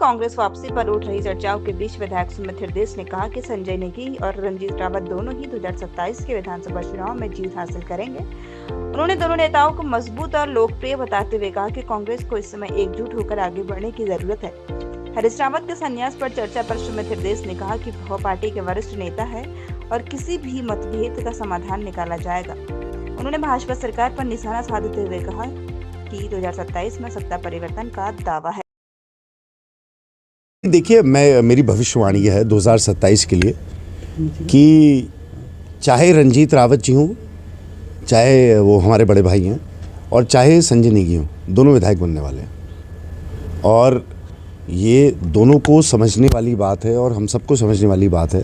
कांग्रेस वापसी पर उठ रही चर्चाओं के बीच विधायक सुमित हृदयेश ने कहा कि संजय नेगी और रंजीत रावत दोनों ही 2027 के विधानसभा चुनाव में जीत हासिल करेंगे। उन्होंने दोनों नेताओं को मजबूत और लोकप्रिय बताते हुए कहा कि कांग्रेस को इस समय एकजुट होकर आगे बढ़ने की जरूरत है। हरीश रावत के संन्यास पर चर्चा पर सुमित हृदयेश ने कहा कि वह पार्टी के वरिष्ठ नेता है और किसी भी मतभेद का समाधान निकाला जाएगा। उन्होंने भाजपा सरकार पर निशाना साधते हुए कहा कि 2027 में सत्ता परिवर्तन का दावा है। देखिए, मेरी भविष्यवाणी है 2027 के लिए कि चाहे रंजीत रावत जी हों, चाहे वो हमारे बड़े भाई हैं, और चाहे संजय नेगी हों, दोनों विधायक बनने वाले हैं। और ये दोनों को समझने वाली बात है और हम सबको समझने वाली बात है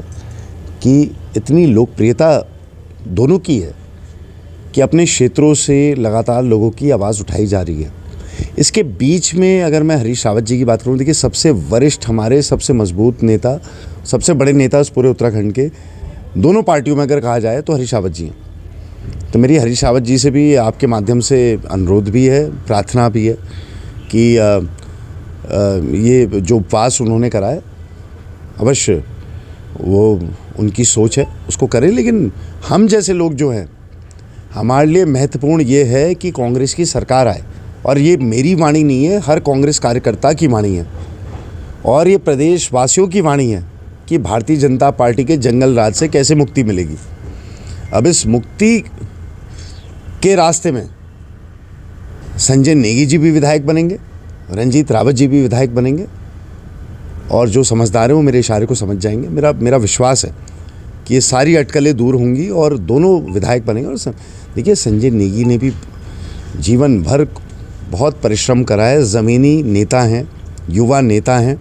कि इतनी लोकप्रियता दोनों की है कि अपने क्षेत्रों से लगातार लोगों की आवाज़ उठाई जा रही है। इसके बीच में अगर मैं हरीश रावत जी की बात करूं, देखिए सबसे वरिष्ठ, हमारे सबसे मजबूत नेता, सबसे बड़े नेता उस पूरे उत्तराखंड के दोनों पार्टियों में अगर कहा जाए तो हरीश रावत जी हैं। तो मेरी हरीश रावत जी से भी आपके माध्यम से अनुरोध भी है, प्रार्थना भी है कि ये जो उपवास उन्होंने करा है, अवश्य वो उनकी सोच है, उसको करें। लेकिन हम जैसे लोग जो हैं, हमारे लिए महत्वपूर्ण ये है कि कांग्रेस की सरकार आए। और ये मेरी वाणी नहीं है, हर कांग्रेस कार्यकर्ता की वाणी है और ये प्रदेशवासियों की वाणी है कि भारतीय जनता पार्टी के जंगल राज से कैसे मुक्ति मिलेगी। अब इस मुक्ति के रास्ते में संजय नेगी जी भी विधायक बनेंगे, रंजीत रावत जी भी विधायक बनेंगे, और जो समझदार हैं वो मेरे इशारे को समझ जाएंगे। मेरा विश्वास है कि ये सारी अटकलें दूर होंगी और दोनों विधायक बनेंगे। और देखिए, संजय नेगी ने भी जीवन भर बहुत परिश्रम करा है, ज़मीनी नेता हैं, युवा नेता हैं,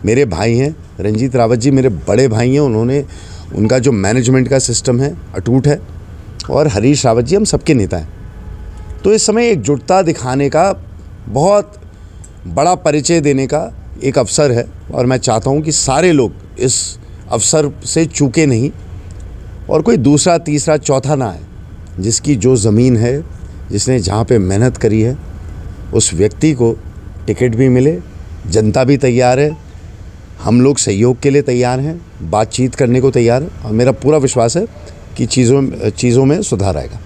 मेरे भाई हैं। रंजीत रावत जी मेरे बड़े भाई हैं, उनका जो मैनेजमेंट का सिस्टम है अटूट है। और हरीश रावत जी हम सबके नेता हैं। तो इस समय एकजुटता दिखाने का, बहुत बड़ा परिचय देने का एक अवसर है और मैं चाहता हूं कि सारे लोग इस अवसर से चूके नहीं और कोई दूसरा, तीसरा, चौथा ना आए। जिसकी जो ज़मीन है, जिसने जहाँ पे मेहनत करी है, उस व्यक्ति को टिकट भी मिले। जनता भी तैयार है, हम लोग सहयोग के लिए तैयार हैं, बातचीत करने को तैयार है और मेरा पूरा विश्वास है कि चीज़ों में सुधार आएगा।